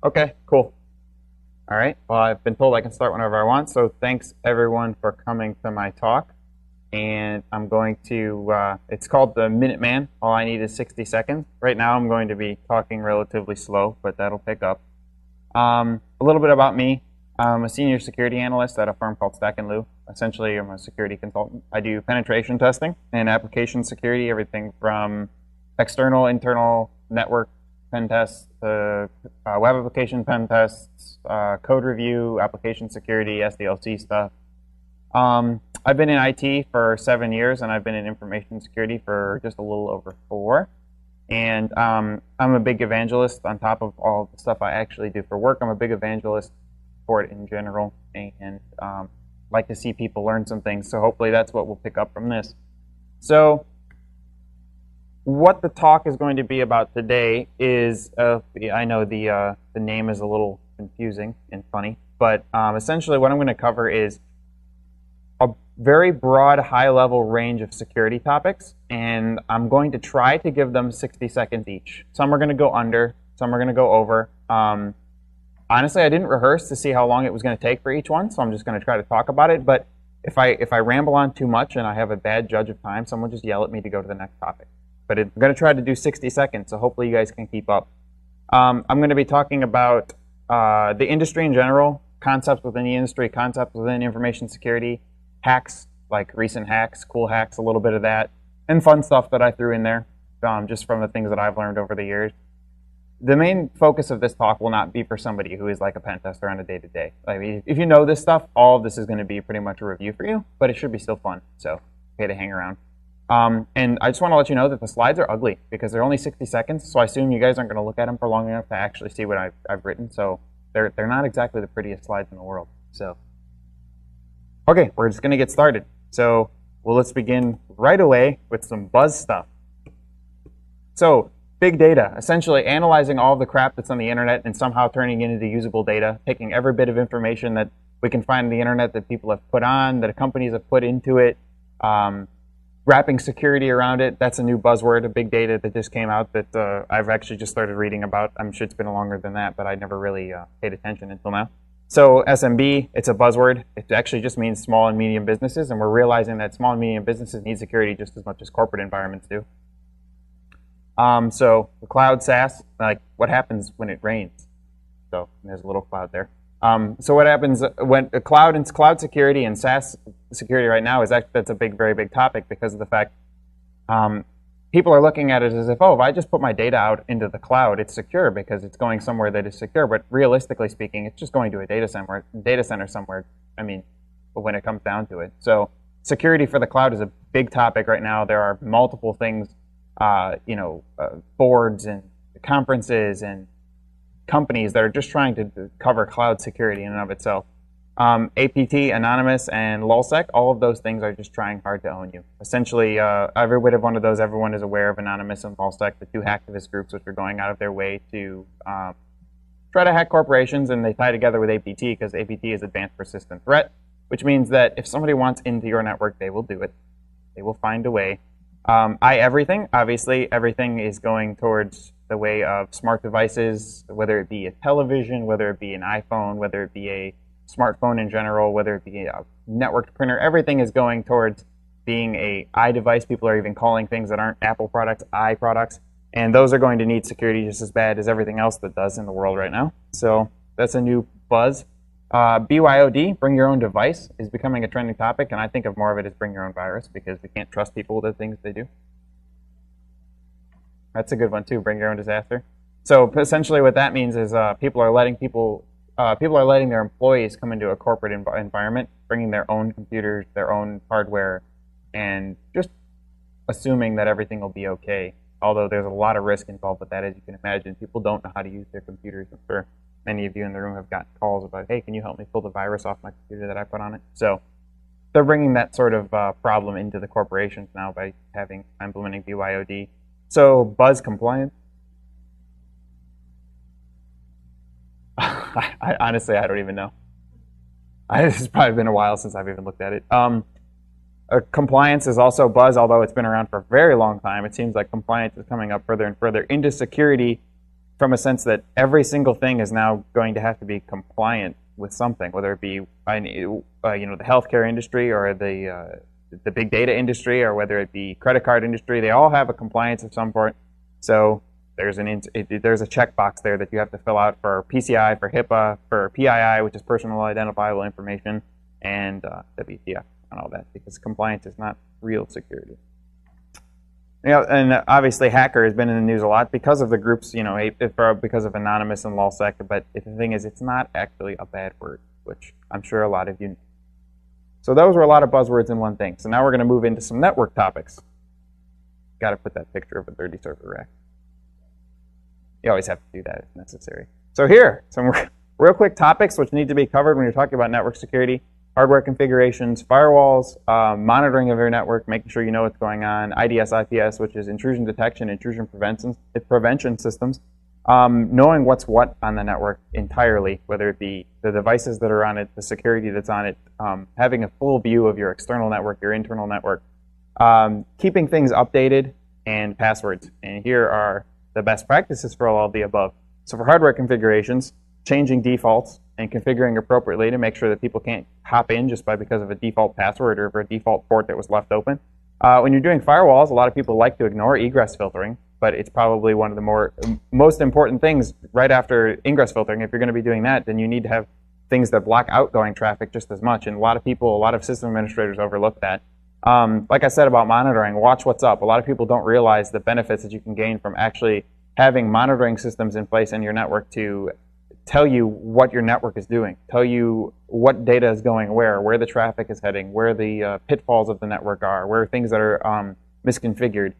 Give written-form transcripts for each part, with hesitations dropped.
Okay, cool. All right. Well, I've been told I can start whenever I want, so thanks everyone for coming to my talk. And I'm going to, it's called the Minuteman. All I need is 60 seconds. Right now I'm going to be talking relatively slow, but that'll pick up. A little bit about me. I'm a senior security analyst at a firm called Stack & Lou. Essentially, I'm a security consultant. I do penetration testing and application security, everything from external, internal, network pen tests, web application pen tests, code review, application security, SDLC stuff. I've been in IT for 7 years, and I've been in information security for just a little over 4. And I'm a big evangelist on top of all the stuff I actually do for work. I'm a big evangelist for it in general, and like to see people learn some things. So hopefully that's what we'll pick up from this. So what the talk is going to be about today is, I know the name is a little confusing and funny, but essentially what I'm going to cover is a very broad, high-level range of security topics, and I'm going to try to give them 60 seconds each. Some are going to go under, some are going to go over. Honestly, I didn't rehearse to see how long it was going to take for each one, so I'm just going to try to talk about it. But if I ramble on too much and I have a bad judge of time, someone just yell at me to go to the next topic. But I'm going to try to do 60 seconds, so hopefully you guys can keep up. I'm going to be talking about the industry in general, concepts within the industry, concepts within information security, hacks, like recent hacks, cool hacks, a little bit of that, and fun stuff that I threw in there, just from the things that I've learned over the years. The main focus of this talk will not be for somebody who is like a pen tester on a day-to-day. I mean, if you know this stuff, all of this is going to be pretty much a review for you, but it should be still fun, so okay to hang around. And I just want to let you know that the slides are ugly because they're only 60 seconds, so I assume you guys aren't going to look at them for long enough to actually see what I've written, so they're not exactly the prettiest slides in the world. So, okay, we're just going to get started. So, well, let's begin right away with some buzz stuff. So, big data, essentially analyzing all the crap that's on the internet and somehow turning it into usable data, taking every bit of information that we can find on the internet that people have put on, that companies have put into it, wrapping security around it. That's a new buzzword, a big data that just came out that I've actually just started reading about. I'm sure it's been longer than that, but I never really paid attention until now. So SMB, it's a buzzword. It actually just means small and medium businesses, and we're realizing that small and medium businesses need security just as much as corporate environments do. So the cloud SaaS, like what happens when it rains? So there's a little cloud there. So what happens when cloud security and SaaS security right now is actually, that's a very big topic because of the fact people are looking at it as if, oh, if I just put my data out into the cloud, it's secure because it's going somewhere that is secure. But realistically speaking, it's just going to a data center somewhere. I mean, when it comes down to it. So security for the cloud is a big topic right now. There are multiple things. Boards and conferences and companies that are just trying to cover cloud security in and of itself. APT, Anonymous, and LulzSec, all of those things are just trying hard to own you. Essentially, every bit of one of those, everyone is aware of Anonymous and LulzSec, the two hacktivist groups which are going out of their way to try to hack corporations, and they tie together with APT because APT is Advanced Persistent Threat, which means that if somebody wants into your network, they will do it. They will find a way. Everything, obviously, everything is going towards the way of smart devices, whether it be a television, whether it be an iPhone, whether it be a smartphone in general, whether it be a networked printer. Everything is going towards being a iDevice. People are even calling things that aren't Apple products iProducts, and those are going to need security just as bad as everything else that does in the world right now. So that's a new buzz. BYOD, bring your own device, is becoming a trending topic, and I think of more of it as bring your own virus because we can't trust people with the things they do. That's a good one too, bring your own disaster. So essentially what that means is people are letting their employees come into a corporate environment, bringing their own computers, their own hardware, and just assuming that everything will be okay. Although there's a lot of risk involved with that, as you can imagine. People don't know how to use their computers. I'm sure many of you in the room have gotten calls about, hey, can you help me pull the virus off my computer that I put on it? So they're bringing that sort of problem into the corporations now by implementing BYOD. So Buzz compliance. Honestly, I don't even know. It's probably been a while since I've even looked at it. Compliance is also Buzz, although it's been around for a very long time. It seems like compliance is coming up further and further into security from a sense that every single thing is now going to have to be compliant with something, whether it be you know, the healthcare industry or the big data industry, or whether it be credit card industry. They all have a compliance of some sort. So there's a checkbox there that you have to fill out for PCI, for HIPAA, for PII, which is personal identifiable information, and WTF and all that, because compliance is not real security. You know, and obviously hacker has been in the news a lot because of the groups, you know, because of Anonymous and LulzSec, but the thing is, it's not actually a bad word, which I'm sure a lot of you know. So those were a lot of buzzwords in one thing. So now we're going to move into some network topics. Got to put that picture of a dirty server rack. You always have to do that if necessary. So here, some real quick topics which need to be covered when you're talking about network security. Hardware configurations, firewalls, monitoring of your network, making sure you know what's going on, IDS, IPS, which is intrusion detection, intrusion prevention systems, knowing what's what on the network entirely, whether it be the devices that are on it, the security that's on it, having a full view of your external network, your internal network, keeping things updated, and passwords. And here are the best practices for all of the above. So for hardware configurations, changing defaults and configuring appropriately to make sure that people can't hop in just because of a default password or for a default port that was left open. When you're doing firewalls, a lot of people like to ignore egress filtering, but it's probably one of the most important things right after ingress filtering. If you're going to be doing that, then you need to have things that block outgoing traffic just as much. And a lot of people, a lot of system administrators overlook that. Like I said about monitoring, watch what's up. A lot of people don't realize the benefits that you can gain from actually having monitoring systems in place in your network to tell you what your network is doing, tell you what data is going where the traffic is heading, where the pitfalls of the network are, where things that are misconfigured.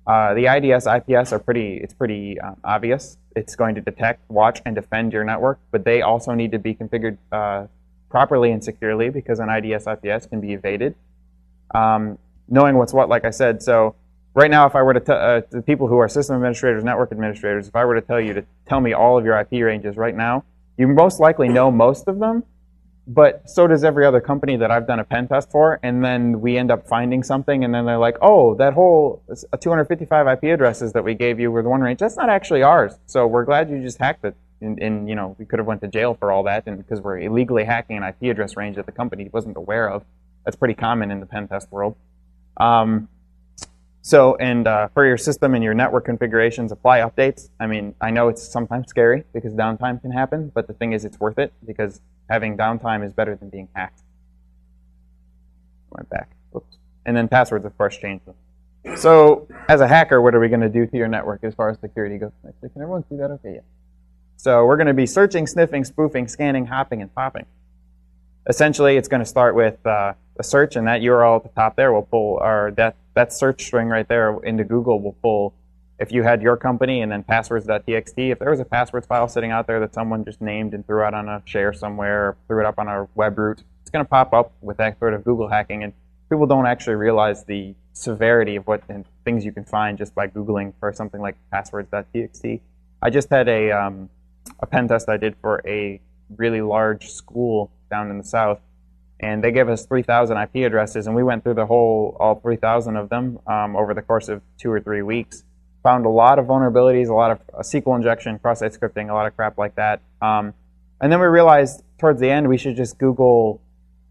The IDS, IPS are pretty obvious. It's going to detect, watch, and defend your network, but they also need to be configured properly and securely, because an IDS, IPS can be evaded. Knowing what's what, like I said. So right now, if I were to tell the people who are system administrators, network administrators, if I were to tell you to tell me all of your IP ranges right now, you most likely know most of them, but so does every other company that I've done a pen test for, and then we end up finding something, and then they're like, oh, that whole 255 IP addresses that we gave you were the one range, that's not actually ours, so we're glad you just hacked it, and you know, we could have went to jail for all that, and because we're illegally hacking an IP address range that the company wasn't aware of. That's pretty common in the pen test world. For your system and your network configurations, apply updates. I mean, I know it's sometimes scary because downtime can happen, but the thing is, it's worth it because having downtime is better than being hacked. Went back. Whoops. And then passwords, of course, change them. So as a hacker, what are we going to do to your network as far as security goes? Actually, can everyone see that? Okay, yeah. So we're going to be searching, sniffing, spoofing, scanning, hopping, and popping. Essentially, it's going to start with a search, and that URL at the top there will pull, or that search string right there into Google will pull, if you had your company and then passwords.txt, if there was a passwords file sitting out there that someone just named and threw out on a share somewhere, or threw it up on a web root, it's going to pop up with that sort of Google hacking, and people don't actually realize the severity of what things you can find just by Googling for something like passwords.txt. I just had a pen test I did for a really large school down in the south, and they gave us 3,000 IP addresses, and we went through all 3,000 of them over the course of 2 or 3 weeks. Found a lot of vulnerabilities, a lot of SQL injection, cross-site scripting, a lot of crap like that. And then we realized towards the end we should just Google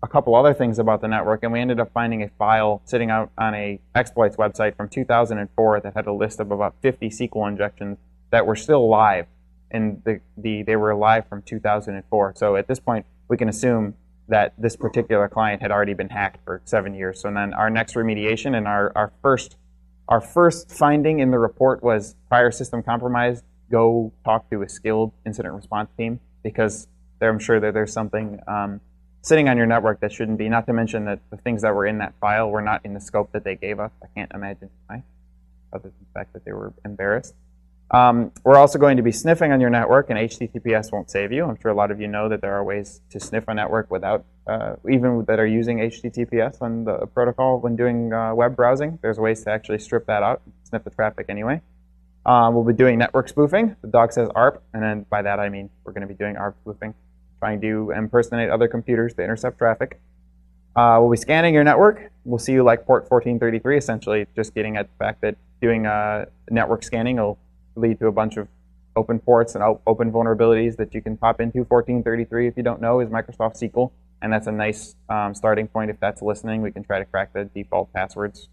a couple other things about the network, and we ended up finding a file sitting out on a exploits website from 2004 that had a list of about 50 SQL injections that were still live, and they were live from 2004. So at this point, we can assume that this particular client had already been hacked for 7 years. So then our next remediation and our first finding in the report was prior system compromise. Go talk to a skilled incident response team, because I'm sure that there's something sitting on your network that shouldn't be. Not to mention that the things that were in that file were not in the scope that they gave us. I can't imagine why, other than the fact that they were embarrassed. We're also going to be sniffing on your network, and HTTPS won't save you. I'm sure a lot of you know that there are ways to sniff a network without, even that are using HTTPS on the protocol when doing web browsing. There's ways to actually strip that out, sniff the traffic anyway. We'll be doing network spoofing. The dog says ARP, and then by that I mean we're going to be doing ARP spoofing, trying to impersonate other computers to intercept traffic. We'll be scanning your network. We'll see you like port 1433, essentially just getting at the fact that doing network scanning will lead to a bunch of open ports and open vulnerabilities that you can pop into. 1433, if you don't know, is Microsoft SQL, and that's a nice starting point. If that's listening, we can try to crack the default passwords.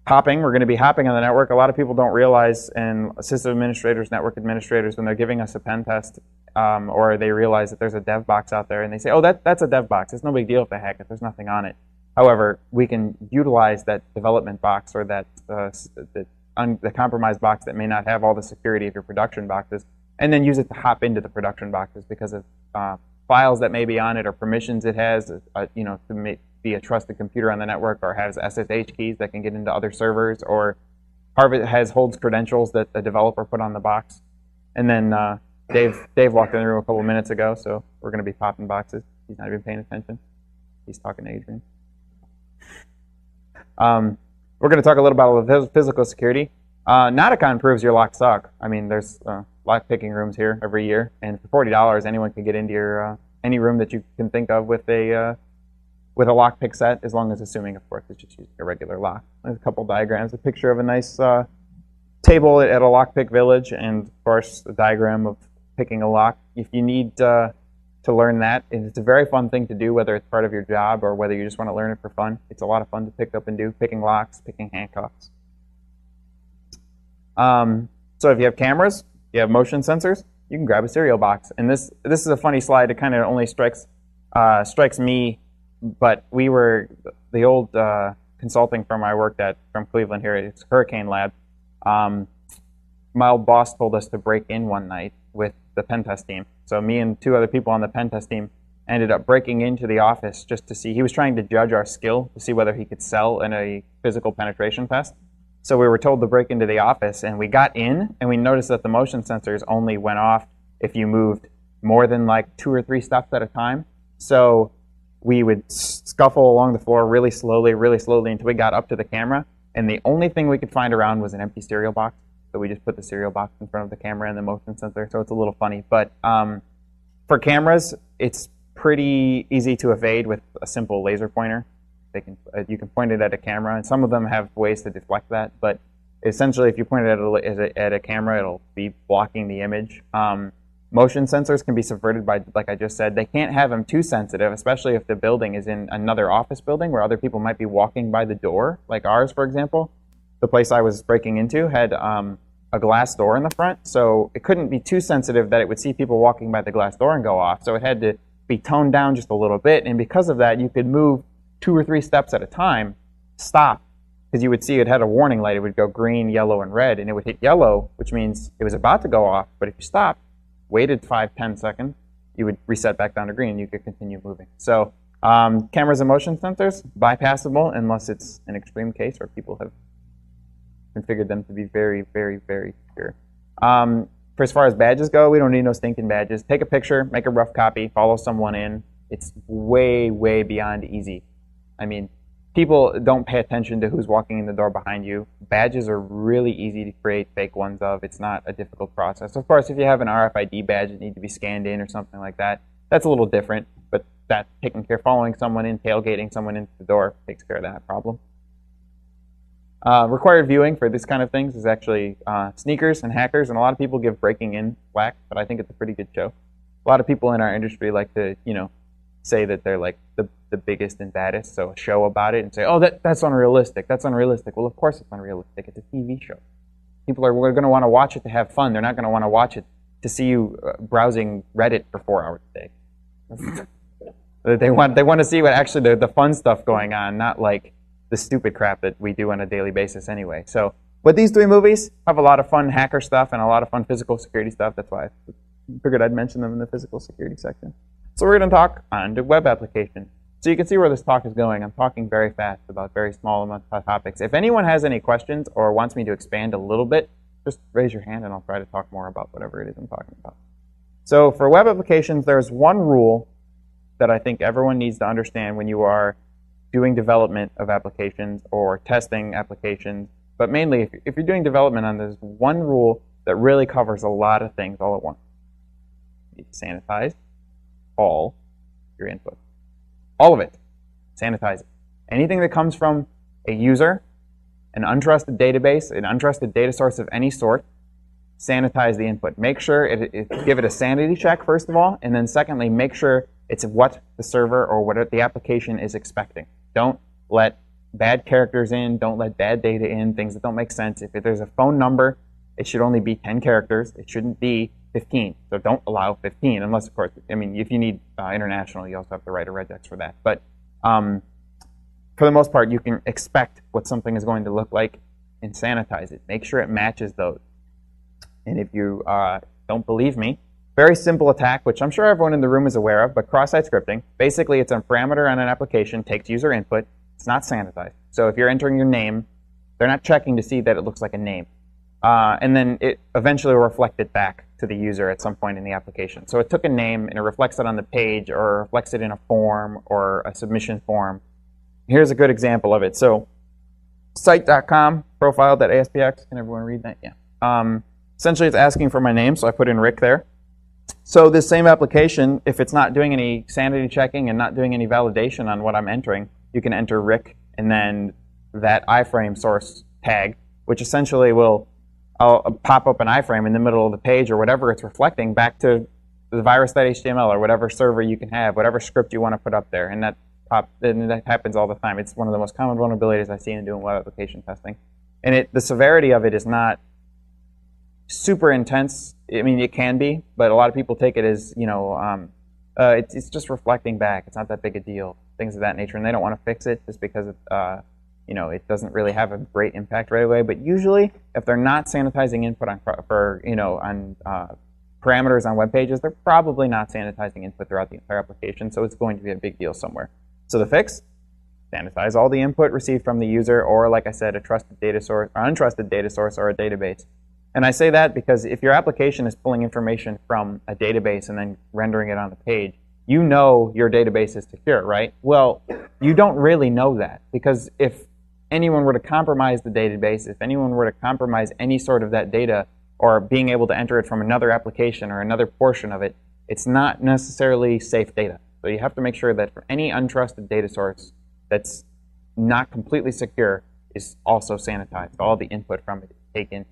Hopping, we're going to be hopping on the network. A lot of people don't realize, and system administrators, network administrators, when they're giving us a pen test, or they realize that there's a dev box out there, and they say, oh, that's a dev box. It's no big deal if they hack it. There's nothing on it. However, we can utilize that development box or that the compromised box that may not have all the security of your production boxes, and then use it to hop into the production boxes because of files that may be on it or permissions it has, to be a trusted computer on the network, or has SSH keys that can get into other servers, or part of it holds credentials that the developer put on the box. And then Dave walked in the room a couple minutes ago, so we're going to be popping boxes. He's not even paying attention. He's talking to Adrian. We're going to talk a little about physical security. NOTACON proves your locks suck. I mean, there's lock picking rooms here every year, and for $40, anyone can get into your any room that you can think of with a lockpick set, as long as assuming, of course, it's just using a regular lock. There's a couple diagrams, a picture of a nice table at a lockpick village, and of course, a diagram of picking a lock. If you need to learn that, it's a very fun thing to do, whether it's part of your job or whether you just want to learn it for fun. It's a lot of fun to pick up and do, picking locks, picking handcuffs. So if you have cameras, you have motion sensors, you can grab a cereal box. And this is a funny slide. It kind of only strikes me, but we were, the old consulting firm I worked at from Cleveland here, it's Hurricane Lab. My old boss told us to break in one night with the pen test team. So me and two other people on the pen test team ended up breaking into the office just to see. He was trying to judge our skill to see whether he could sell in a physical penetration test. So we were told to break into the office, and we got in, and we noticed that the motion sensors only went off if you moved more than like 2 or 3 steps at a time. So we would scuffle along the floor really slowly until we got up to the camera, and the only thing we could find around was an empty cereal box. So we just put the cereal box in front of the camera and the motion sensor, so it's a little funny. But for cameras, it's pretty easy to evade with a simple laser pointer. You can point it at a camera, and some of them have ways to deflect that, but essentially if you point it at a camera, it'll be blocking the image. Motion sensors can be subverted by, like I just said, they can't have them too sensitive, especially if the building is in another office building where other people might be walking by the door, like ours, for example. The place I was breaking into had a glass door in the front, so it couldn't be too sensitive that it would see people walking by the glass door and go off, so it had to be toned down just a little bit, and because of that, you could move 2 or 3 steps at a time, stop, because you would see it had a warning light. It would go green, yellow, and red, and it would hit yellow, which means it was about to go off, but if you stopped, waited 5-10 seconds, you would reset back down to green, and you could continue moving. So cameras and motion sensors, bypassable unless it's an extreme case where people have configured them to be very, very, very secure. For as far as badges go, we don't need no stinking badges. Take a picture, make a rough copy, follow someone in. It's way, way beyond easy. I mean, people don't pay attention to who's walking in the door behind you. Badges are really easy to create fake ones of. It's not a difficult process. Of course, if you have an RFID badge that needs to be scanned in or something like that, that's a little different. But that taking care, following someone in, tailgating someone into the door takes care of that problem. Required viewing for this kind of things is actually sneakers and hackers, and a lot of people give breaking in whack, but I think it's a pretty good show. A lot of people in our industry like to, say that they're like the biggest and baddest, so a show about it and say, oh, that's unrealistic, that's unrealistic. Well, of course it's unrealistic. It's a TV show. People are going to want to watch it to have fun. They're not going to want to watch it to see you browsing Reddit for 4 hours a day. They want to see what actually the fun stuff going on, not like the stupid crap that we do on a daily basis anyway. So, but these 3 movies have a lot of fun hacker stuff and a lot of fun physical security stuff. That's why I figured I'd mention them in the physical security section. So we're going to talk on the web application. So you can see where this talk is going. I'm talking very fast about very small amounts of topics. If anyone has any questions or wants me to expand a little bit, just raise your hand and I'll try to talk more about whatever it is I'm talking about. So for web applications, there's one rule that I think everyone needs to understand when you are doing development of applications or testing applications. But mainly, if you're doing development on this, one rule that really covers a lot of things all at once. You need to sanitize all your input. All of it. Sanitize it. Anything that comes from a user, an untrusted database, an untrusted data source of any sort, sanitize the input. Make sure give it a sanity check, first of all, and then secondly, make sure it's what the server or what the application is expecting. Don't let bad characters in, don't let bad data in, things that don't make sense. If there's a phone number, it should only be 10 characters. It shouldn't be 15. So don't allow 15 unless, of course, I mean, if you need international, you also have to write a regex for that. But for the most part, you can expect what something is going to look like and sanitize it. Make sure it matches those. And if you don't believe me, very simple attack, which I'm sure everyone in the room is aware of, but cross-site scripting. Basically, it's a parameter on an application, takes user input. It's not sanitized. So if you're entering your name, they're not checking to see that it looks like a name. And then it eventually will reflect it back to the user at some point in the application. So it took a name, and it reflects it on the page, or reflects it in a form, or a submission form. Here's a good example of it. So site.com, profile.aspx. Can everyone read that? Yeah. Essentially, it's asking for my name, so I put in Rick there. So this same application, if it's not doing any sanity checking and not doing any validation on what I'm entering, you can enter Rick and then that iframe source tag, which essentially will pop up an iframe in the middle of the page or whatever it's reflecting back to the virus.html or whatever server you can have, whatever script you want to put up there. And that happens all the time. It's one of the most common vulnerabilities I see in doing web application testing. And the severity of it is not super intense. I mean, it can be, but a lot of people take it as, it's just reflecting back. It's not that big a deal, things of that nature, and they don't want to fix it just because it doesn't really have a great impact right away. But usually, if they're not sanitizing input on parameters on web pages, they're probably not sanitizing input throughout the entire application, so it's going to be a big deal somewhere. So the fix: sanitize all the input received from the user, or like I said, a trusted data source, or untrusted data source, or a database. And I say that because if your application is pulling information from a database and then rendering it on the page, you know your database is secure, right? Well, you don't really know that, because if anyone were to compromise the database, if anyone were to compromise any sort of that data or being able to enter it from another application or another portion of it, it's not necessarily safe data. So you have to make sure that for any untrusted data source that's not completely secure is also sanitized. All the input from it is taken,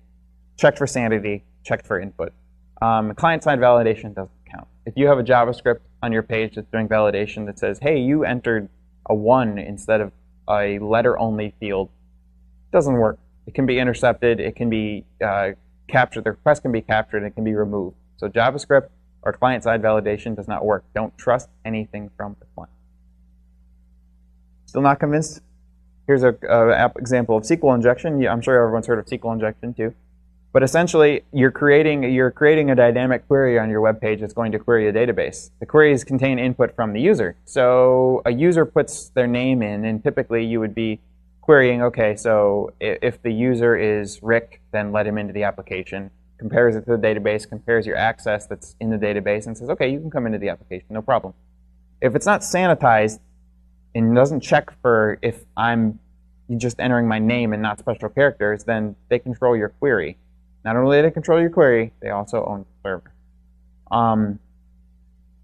checked for sanity, checked for input. Client-side validation doesn't count. If you have a JavaScript on your page that's doing validation that says, hey, you entered a 1 instead of a letter-only field, it doesn't work. It can be intercepted, it can be captured, the request can be captured, and it can be removed. So JavaScript or client-side validation does not work. Don't trust anything from the client. Still not convinced? Here's an example of SQL injection. I'm sure everyone's heard of SQL injection too. But essentially, you're creating a dynamic query on your web page that's going to query a database. The queries contain input from the user. So a user puts their name in, and typically you would be querying, okay, so if the user is Rick, then let him into the application, compares it to the database, compares your access that's in the database, and says, okay, you can come into the application, no problem. If it's not sanitized and doesn't check for if I'm just entering my name and not special characters, then they control your query. Not only do they control your query, they also own the server.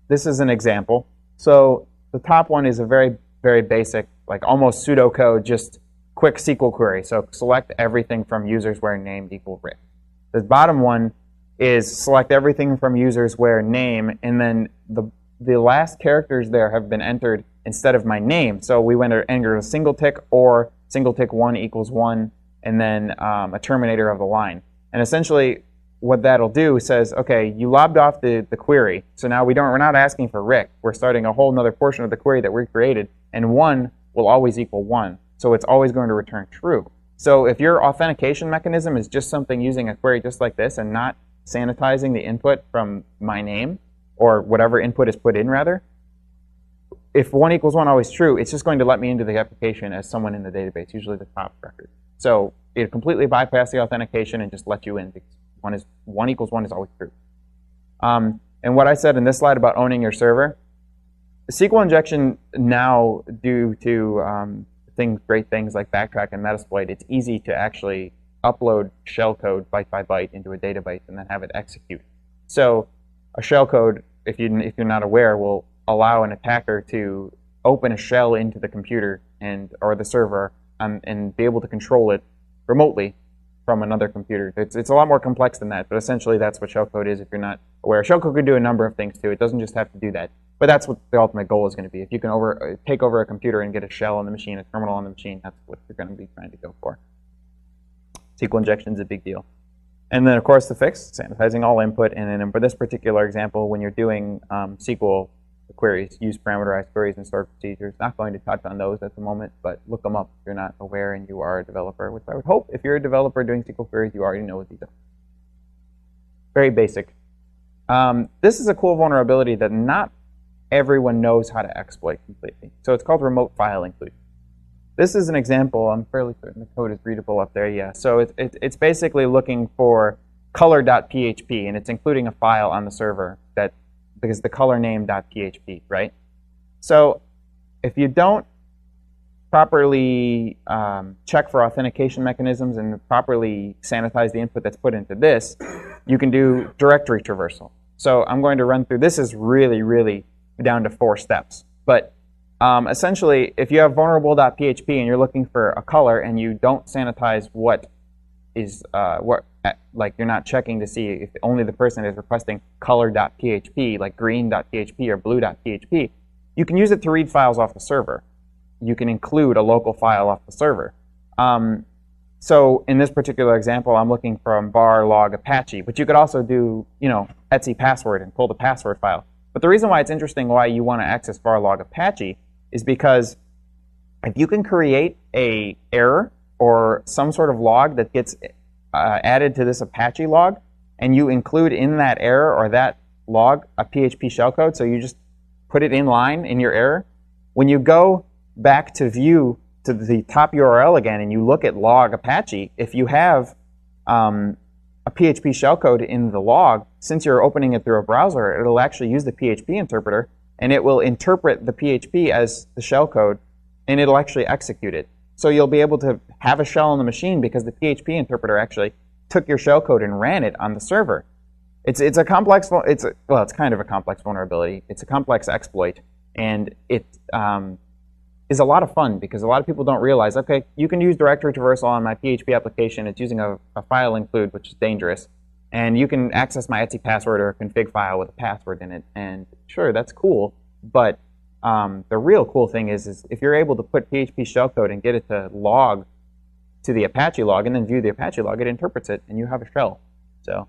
This is an example. So the top one is a very, very basic, like almost pseudocode, just quick SQL query. So select everything from users where named equal Rick. The bottom one is select everything from users where name, and then the last characters there have been entered instead of my name. So we went to enter a single tick or single tick 1 equals 1, and then a terminator of the line. And essentially, what that'll do says, okay, you lobbed off the query, so now we're not asking for Rick. We're starting a whole other portion of the query that we created, and 1 will always equal 1. So it's always going to return true. So if your authentication mechanism is just something using a query just like this and not sanitizing the input from my name, or whatever input is put in rather, if 1 equals 1 always true, it's just going to let me into the application as someone in the database, usually the top record. So it completely bypassed the authentication and just let you in because 1 equals 1 is always true. And what I said in this slide about owning your server, SQL injection now, due to great things like backtrack and metasploit, it's easy to actually upload shellcode byte by byte into a database and then have it execute. So a shellcode, if you're not aware, will allow an attacker to open a shell into the computer or the server and be able to control it remotely from another computer. It's a lot more complex than that, but essentially that's what shellcode is if you're not aware. Shellcode can do a number of things too. It doesn't just have to do that. But that's what the ultimate goal is going to be. If you can take over a computer and get a shell on the machine, a terminal on the machine, that's what you're going to be trying to go for. SQL injection is a big deal. And then, of course, the fix, sanitizing all input. And then for this particular example, when you're doing SQL queries, use parameterized queries and stored procedures. Not going to touch on those at the moment, but look them up if you're not aware and you are a developer, which I would hope if you're a developer doing SQL queries, you already know what these are. Very basic. This is a cool vulnerability that not everyone knows how to exploit completely. So it's called remote file include. This is an example. I'm fairly certain the code is readable up there. Yeah. So it's basically looking for color.php, and it's including a file on the server that because the color name.php, right? So if you don't properly check for authentication mechanisms and properly sanitize the input that's put into this, you can do directory traversal. So I'm going to run through. This is really, really down to 4 steps. But essentially, if you have vulnerable.php and you're looking for a color and you don't sanitize what is like you're not checking to see if only the person is requesting color.php, like green.php or blue.php, you can use it to read files off the server. You can include a local file off the server. So in this particular example, I'm looking from var log Apache, but you could also do, etc password and pull the password file. But the reason why it's interesting why you want to access var log Apache is because if you can create a error or some sort of log that gets added to this Apache log, and you include in that error or that log a PHP shellcode, so you just put it in line in your error, when you go back to view to the top URL again and you look at log Apache, if you have a PHP shellcode in the log, since you're opening it through a browser, it'll actually use the PHP interpreter, and it will interpret the PHP as the shellcode, and it'll actually execute it. So you'll be able to have a shell on the machine because the PHP interpreter actually took your shellcode and ran it on the server. It's a complex. It's kind of a complex vulnerability. It's a complex exploit, and it is a lot of fun because a lot of people don't realize. Okay, you can use directory traversal on my PHP application. It's using a file include, which is dangerous, and you can access my etc password or a config file with a password in it. And sure, that's cool, but the real cool thing is if you're able to put PHP shellcode and get it to log to the Apache log and then view the Apache log, it interprets it, and you have a shell. So,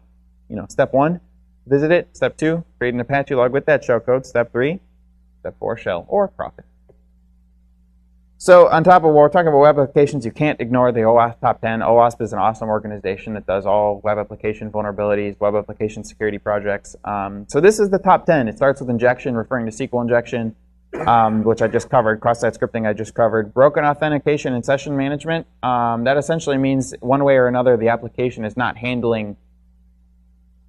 step 1, visit it. Step 2, create an Apache log with that shellcode. Step 3, step 4, shell or profit. So on top of what we're talking about web applications, you can't ignore the OWASP Top 10. OWASP is an awesome organization that does all web application vulnerabilities, web application security projects. So this is the top 10. It starts with injection, referring to SQL injection, which I just covered. Cross-site scripting I just covered. Broken authentication and session management. That essentially means one way or another the application is not handling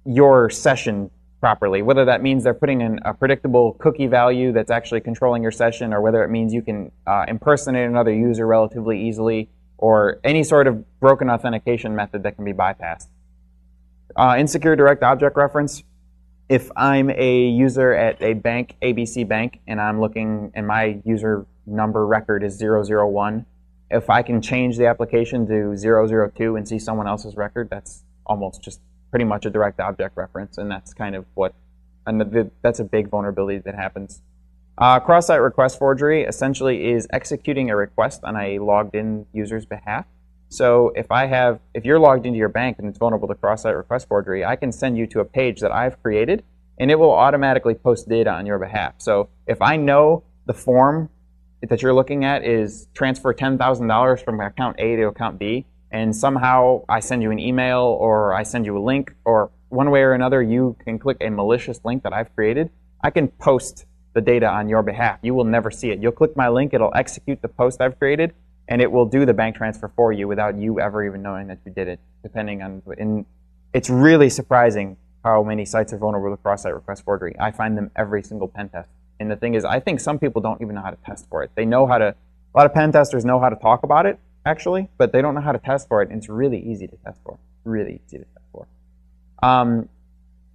your session properly. Whether that means they're putting in a predictable cookie value that's actually controlling your session, or whether it means you can impersonate another user relatively easily, or any sort of broken authentication method that can be bypassed. Insecure direct object reference. If I'm a user at a bank, ABC Bank, and I'm looking, and my user number record is 001, if I can change the application to 002 and see someone else's record, that's almost just pretty much a direct object reference, and that's kind of what, and that's a big vulnerability that happens. Cross-site request forgery essentially is executing a request on a logged-in user's behalf. So if you're logged into your bank and it's vulnerable to cross-site request forgery, I can send you to a page that I've created, and it will automatically post data on your behalf. So if I know the form that you're looking at is transfer $10,000 from account A to account B, and somehow I send you an email or I send you a link, or one way or another you can click a malicious link that I've created, I can post the data on your behalf. You will never see it. You'll click my link, it'll execute the post I've created, and it will do the bank transfer for you without you ever even knowing that you did it, depending on, and it's really surprising how many sites are vulnerable to cross-site request forgery. I find them every single pen test. And the thing is, I think some people don't even know how to test for it. They know how to, a lot of pen testers know how to talk about it, actually, but they don't know how to test for it, and it's really easy to test for. Really easy to test for.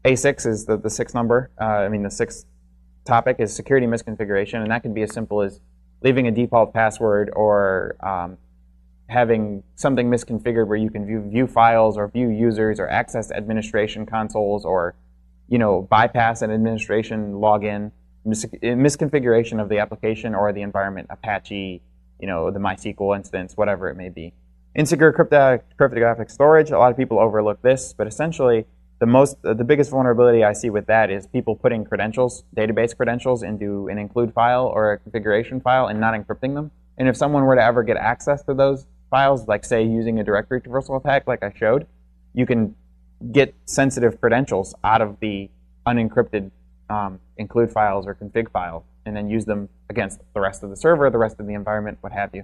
A6 is the sixth number. The sixth topic is security misconfiguration, and that can be as simple as leaving a default password or having something misconfigured where you can view files or view users or access administration consoles or bypass an administration login, misconfiguration of the application or the environment, Apache, the MySQL instance, whatever it may be. Insecure cryptographic storage, a lot of people overlook this, but essentially the biggest vulnerability I see with that is people putting credentials, database credentials, into an include file or a configuration file and not encrypting them. And if someone were to ever get access to those files, like say using a directory traversal attack like I showed, you can get sensitive credentials out of the unencrypted include files or config files and then use them against the rest of the server, the rest of the environment, what have you.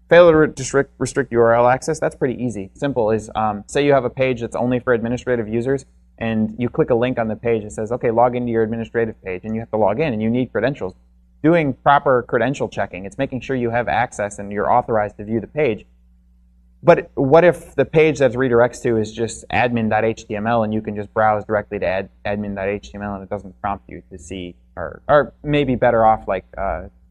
Failure to restrict URL access, that's pretty easy. Simple is, say you have a page that's only for administrative users, and you click a link on the page that says, okay, log into your administrative page, and you have to log in, and you need credentials. Doing proper credential checking, it's making sure you have access and you're authorized to view the page. But what if the page that it redirects to is just admin.html, and you can just browse directly to admin.html, and it doesn't prompt you to see, or maybe better off like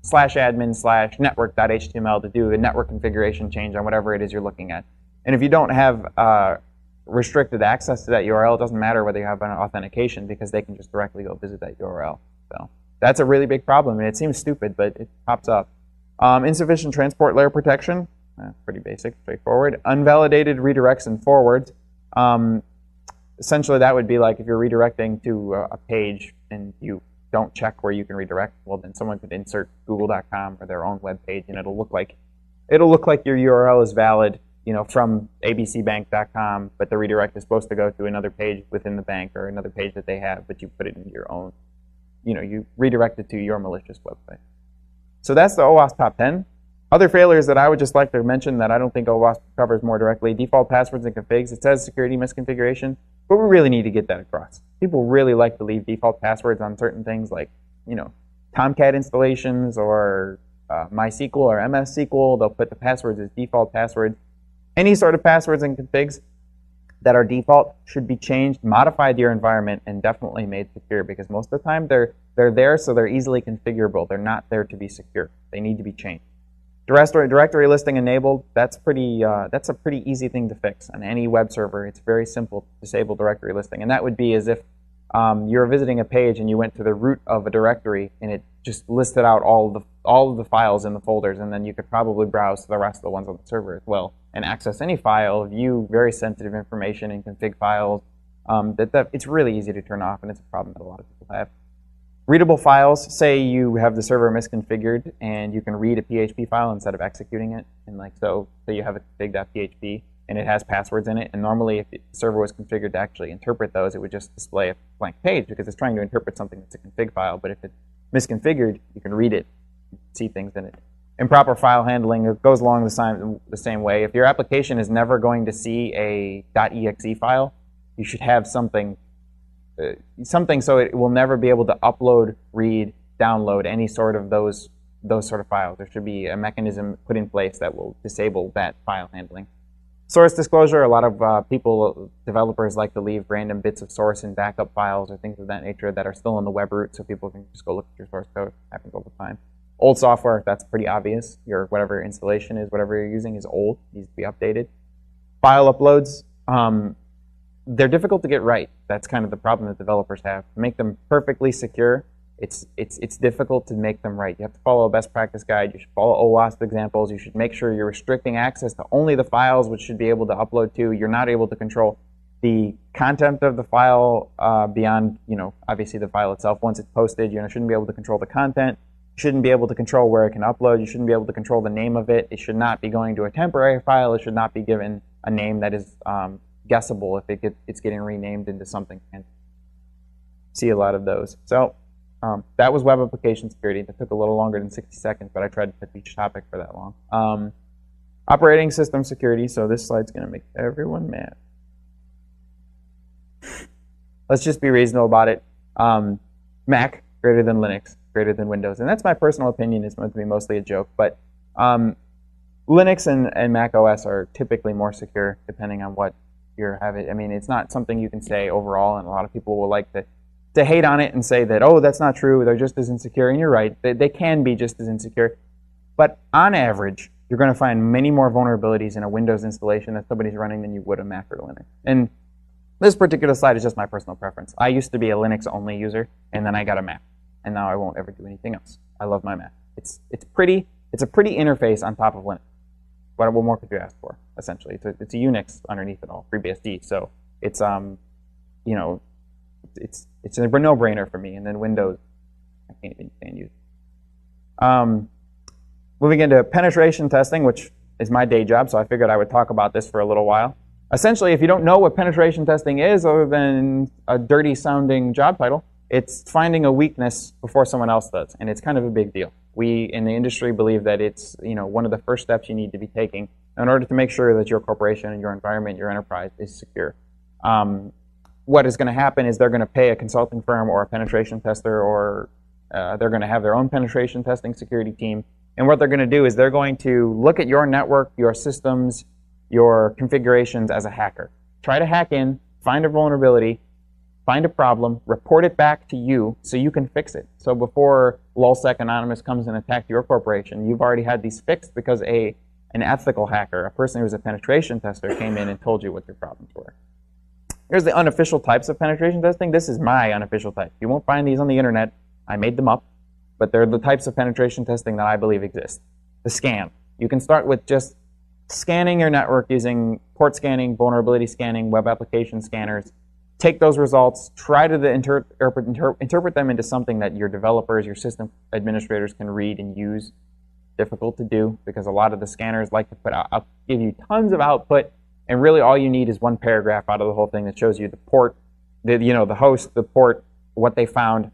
/admin/network.html to do a network configuration change on whatever it is you're looking at. And if you don't have restricted access to that URL, it doesn't matter whether you have an authentication because they can just directly go visit that URL. So that's a really big problem, and it seems stupid, but it pops up. Insufficient transport layer protection, pretty basic, straightforward. Unvalidated redirects and forwards. Essentially, that would be like if you're redirecting to a page and you don't check where you can redirect, well, then someone could insert google.com or their own web page, and it'll look like your URL is valid, from abcbank.com, but the redirect is supposed to go to another page within the bank or another page that they have, but you put it in your own, you redirect it to your malicious website. So that's the OWASP top 10. Other failures that I would just like to mention that I don't think OWASP covers more directly: default passwords and configs. It says security misconfiguration, but we really need to get that across. People really like to leave default passwords on certain things like, Tomcat installations or MySQL or MS SQL. They'll put the passwords as default passwords. Any sort of passwords and configs that are default should be changed, modified to your environment, and definitely made secure, because most of the time they're there so they're easily configurable. They're not there to be secure. They need to be changed. Directory listing enabled, that's a pretty easy thing to fix on any web server. It's very simple to disable directory listing, and that would be as if you're visiting a page and you went to the root of a directory and it just listed out all of the files in the folders, and then you could probably browse to the rest of the ones on the server as well and access any file, view very sensitive information in config files. It's really easy to turn off, and it's a problem that a lot of people have. Readable files, say you have the server misconfigured and you can read a PHP file instead of executing it. And so you have a config.php and it has passwords in it. And normally if the server was configured to actually interpret those, it would just display a blank page because it's trying to interpret something that's a config file. But if it's misconfigured, you can read it, see things in it. Improper file handling, it goes along the same way. If your application is never going to see a .exe file, you should have something so it will never be able to upload, read, download any sort of those sort of files. There should be a mechanism put in place that will disable that file handling. Source disclosure, a lot of developers like to leave random bits of source in backup files or things of that nature that are still in the web root so people can just go look at your source code. It happens all the time. Old software, that's pretty obvious. Whatever installation is, whatever you're using is old, needs to be updated. File uploads, they're difficult to get right. That's kind of the problem that developers have. To make them perfectly secure, it's difficult to make them right. You have to follow a best practice guide. You should follow OWASP examples. You should make sure you're restricting access to only the files which should be able to upload to. You're not able to control the content of the file beyond, obviously the file itself. Once it's posted, you shouldn't be able to control the content. You shouldn't be able to control where it can upload. You shouldn't be able to control the name of it. It should not be going to a temporary file. It should not be given a name that is guessable if it's getting renamed into something. And see a lot of those. So that was web application security. That took a little longer than 60 seconds, but I tried to fit each topic for that long. Operating system security. So this slide's going to make everyone mad. Let's just be reasonable about it. Mac greater than Linux, greater than Windows. And that's my personal opinion. It's meant to be mostly a joke. But Linux and Mac OS are typically more secure depending on what you're having. I mean, it's not something you can say overall, and a lot of people will like to hate on it and say that, oh, that's not true, they're just as insecure. And you're right, they can be just as insecure. But on average, you're going to find many more vulnerabilities in a Windows installation that somebody's running than you would a Mac or Linux. And this particular slide is just my personal preference. I used to be a Linux-only user, and then I got a Mac, and now I won't ever do anything else. I love my Mac. It's pretty. It's a pretty interface on top of Linux. What more could you ask for? Essentially, it's a Unix underneath it all, FreeBSD. So it's you know, it's a no-brainer for me. And then Windows, I can't even stand use. Moving into penetration testing, which is my day job, so I figured I would talk about this for a little while. Essentially, if you don't know what penetration testing is, other than a dirty-sounding job title, it's finding a weakness before someone else does, and it's kind of a big deal. We in the industry believe that it's one of the first steps you need to be taking in order to make sure that your corporation and your environment, your enterprise, is secure. What is going to happen is they're going to pay a consulting firm or a penetration tester, or they're going to have their own penetration testing security team. And what they're going to do is they're going to look at your network, your systems, your configurations as a hacker. Try to hack in, find a vulnerability, find a problem, report it back to you so you can fix it. So before LulzSec Anonymous comes and attacks your corporation, you've already had these fixed because an ethical hacker, a person who's a penetration tester, came in and told you what your problems were. Here's the unofficial types of penetration testing. This is my unofficial type. You won't find these on the internet. I made them up. But they're the types of penetration testing that I believe exist. The scan. You can start with just scanning your network using port scanning, vulnerability scanning, web application scanners. Take those results, try to interpret them into something that your developers, your system administrators can read and use. Difficult to do because a lot of the scanners like to put out, give you tons of output, and really all you need is one paragraph out of the whole thing that shows you the port, the host, the port, what they found,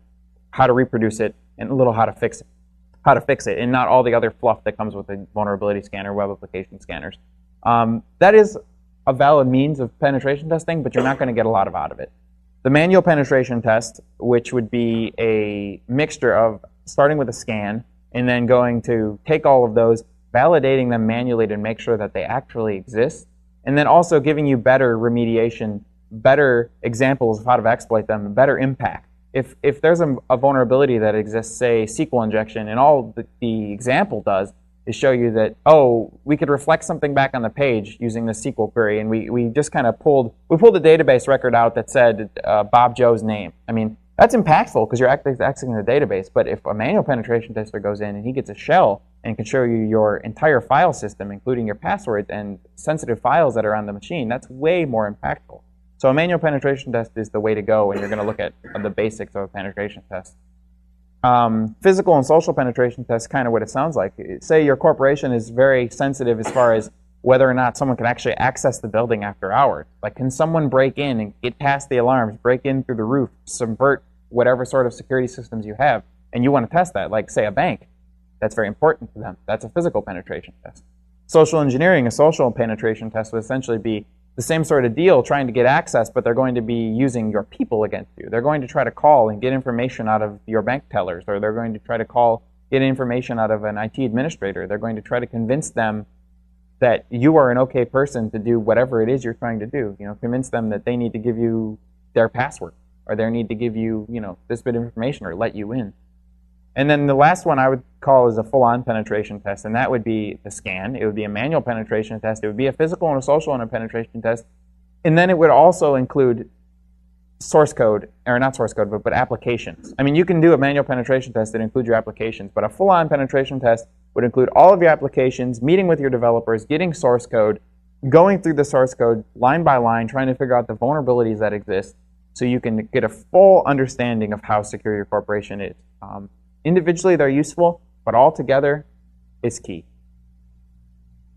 how to reproduce it, and a little how to fix it, and not all the other fluff that comes with a vulnerability scanner, web application scanners. That is a valid means of penetration testing, but you're not going to get a lot out of it. The manual penetration test, which would be a mixture of starting with a scan and then going to take all of those, validating them manually to make sure that they actually exist, and then also giving you better remediation, better examples of how to exploit them, better impact. If there's a vulnerability that exists, say SQL injection, and all the example does is show you that, oh, we could reflect something back on the page using the SQL query, and we just kind of pulled a database record out that said Bob Joe's name. I mean, that's impactful because you're accessing the database, but if a manual penetration tester goes in and he gets a shell and can show you your entire file system, including your passwords and sensitive files that are on the machine, that's way more impactful. So a manual penetration test is the way to go when you're going to look at the basics of a penetration test. Physical and social penetration tests, kind of what it sounds like. Say your corporation is very sensitive as far as whether or not someone can actually access the building after hours. Like, can someone break in and get past the alarms, break in through the roof, subvert whatever sort of security systems you have, and you want to test that, like, say, a bank. That's very important to them. That's a physical penetration test. Social engineering, a social penetration test would essentially be the same sort of deal, trying to get access, but they're going to be using your people against you. They're going to try to call and get information out of your bank tellers, or they're going to try to get information out of an IT administrator. They're going to try to convince them that you are an okay person to do whatever it is you're trying to do. Convince them that they need to give you their password, or they need to give you, this bit of information, or let you in. And then the last one I would call is a full-on penetration test, and that would be the scan. It would be a manual penetration test. It would be a physical and a social and a penetration test. And then it would also include source code, or not source code, but applications. I mean, you can do a manual penetration test that includes your applications, but a full-on penetration test would include all of your applications, meeting with your developers, getting source code, going through the source code line by line, trying to figure out the vulnerabilities that exist so you can get a full understanding of how secure your corporation is. Individually, they're useful, but all together, it's key.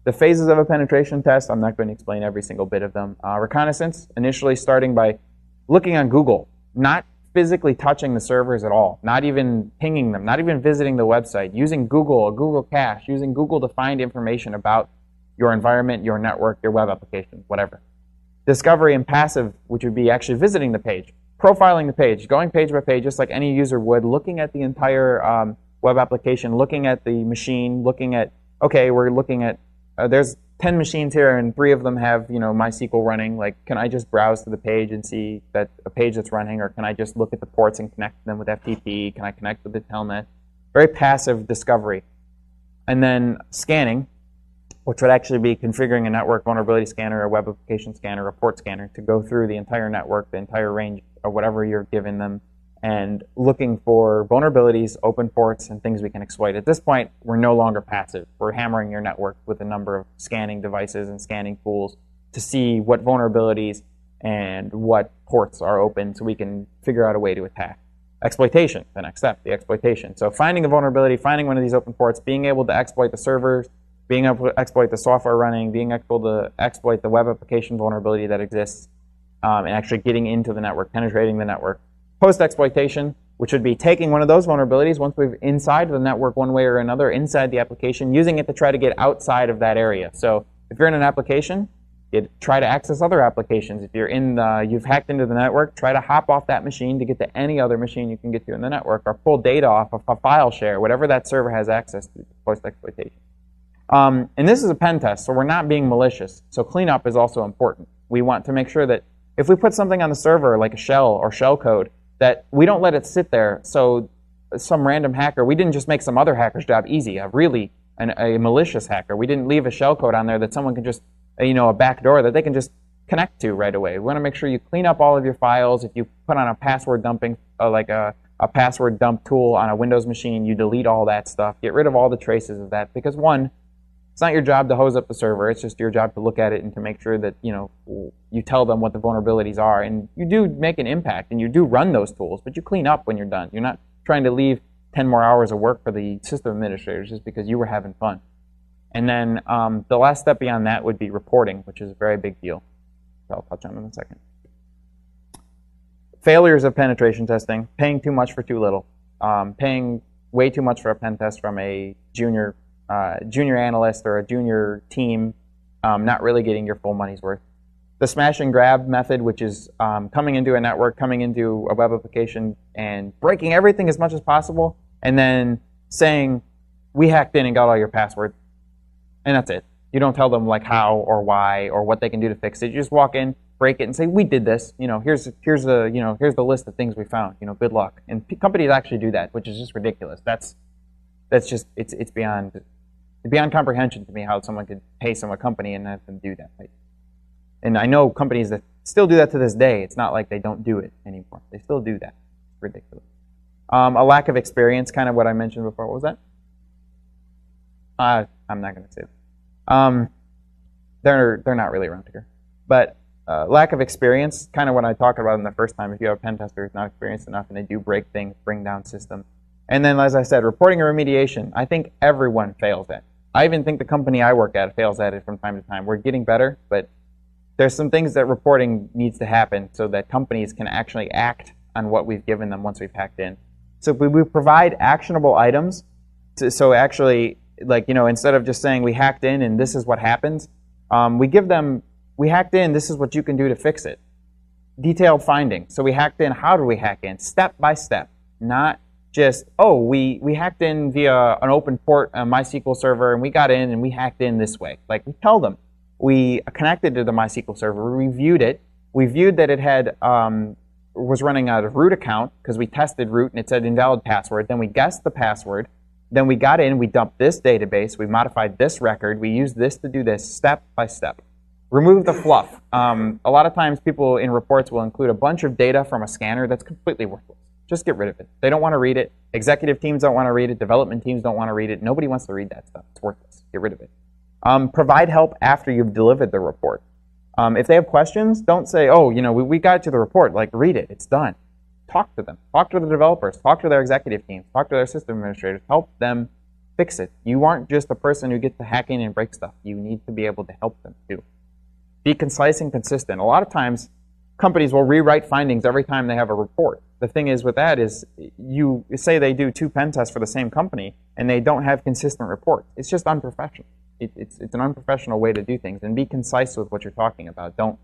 The phases of a penetration test, I'm not going to explain every single bit of them. Reconnaissance, initially starting by looking on Google, not physically touching the servers at all, not even pinging them, not even visiting the website, using Google, a Google cache, using Google to find information about your environment, your network, your web application, whatever. Discovery and passive, which would be actually visiting the page. Profiling the page, going page by page, just like any user would, looking at the entire web application, looking at the machine, looking at, okay, we're looking at, there's 10 machines here and 3 of them have, MySQL running. Like, can I just browse to the page and see that a page that's running, or can I just look at the ports and connect them with FTP? Can I connect with the telnet? Very passive discovery. And then scanning, which would actually be configuring a network vulnerability scanner, a web application scanner, a port scanner to go through the entire network, the entire range of whatever you're giving them, and looking for vulnerabilities, open ports, and things we can exploit. At this point, we're no longer passive. We're hammering your network with a number of scanning devices and scanning tools to see what vulnerabilities and what ports are open so we can figure out a way to attack. Exploitation, the next step, the exploitation. So finding a vulnerability, finding one of these open ports, being able to exploit the servers, being able to exploit the software running, being able to exploit the web application vulnerability that exists, and actually getting into the network, penetrating the network. Post-exploitation, which would be taking one of those vulnerabilities once we've inside the network one way or another, inside the application, using it to try to get outside of that area. So if you're in an application, you try to access other applications. If you're in you've hacked into the network, try to hop off that machine to get to any other machine you can get to in the network, or pull data off of a file share, whatever that server has access to, post-exploitation. And this is a pen test, so we're not being malicious. So cleanup is also important. We want to make sure that if we put something on the server, like a shell or shell code, that we don't let it sit there so some random hacker, we didn't just make some other hacker's job easy, a malicious hacker. We didn't leave a shell code on there that someone can just, a backdoor that they can just connect to right away. We want to make sure you clean up all of your files. If you put on a password dumping, like a password dump tool on a Windows machine, you delete all that stuff. Get rid of all the traces of that, because one, it's not your job to hose up the server. It's just your job to look at it and to make sure that you tell them what the vulnerabilities are. And you do make an impact, and you do run those tools, but you clean up when you're done. You're not trying to leave 10 more hours of work for the system administrators just because you were having fun. And then the last step beyond that would be reporting, which is a very big deal. I'll touch on it in a second. Failures of penetration testing: paying too much for too little, paying way too much for a pen test from a junior analyst or a junior team, not really getting your full money's worth. The smash and grab method, which is coming into a network, coming into a web application, and breaking everything as much as possible, and then saying, we hacked in and got all your passwords. And that's it. You don't tell them like how or why or what they can do to fix it. You just walk in, break it, and say, we did this. Here's the list of things we found. Good luck. And companies actually do that, which is just ridiculous. That's just it's beyond comprehension to me how someone could pay a company and have them do that. Right? And I know companies that still do that to this day. It's not like they don't do it anymore. They still do that. It's ridiculous. A lack of experience, kind of what I mentioned before. What was that? I'm not going to say that. They're not really around here. But lack of experience, kind of what I talked about in the first time. If you have a pen tester who's not experienced enough and they do break things, bring down systems. And then, as I said, reporting and remediation. I think everyone fails at. I even think the company I work at fails at it from time to time. We're getting better, but there's some things that reporting needs to happen so that companies can actually act on what we've given them once we've hacked in. So we provide actionable items. So actually, instead of just saying we hacked in and this is what happens, we give them, we hacked in, this is what you can do to fix it. Detailed findings. So we hacked in, how do we hack in? Step by step, not just, oh, we hacked in via an open port, a MySQL server, and we got in and we hacked in this way. Like we tell them, we connected to the MySQL server, we reviewed it, we viewed that it had was running out of root account because we tested root and it said invalid password. Then we guessed the password. Then we got in, we dumped this database, we modified this record, we used this to do this step by step. Remove the fluff. A lot of times people in reports will include a bunch of data from a scanner that's completely worthless. Just get rid of it. They don't want to read it. Executive teams don't want to read it. Development teams don't want to read it. Nobody wants to read that stuff. It's worthless. Get rid of it. Provide help after you've delivered the report. If they have questions, don't say, oh, we got to the report. Like, read it. It's done. Talk to them. Talk to the developers. Talk to their executive teams. Talk to their system administrators. Help them fix it. You aren't just the person who gets to hack in and break stuff. You need to be able to help them too. Be concise and consistent. A lot of times, companies will rewrite findings every time they have a report. The thing is with that is, you say they do 2 pen tests for the same company, and they don't have consistent reports. It's just unprofessional. It's an unprofessional way to do things. And be concise with what you're talking about. Don't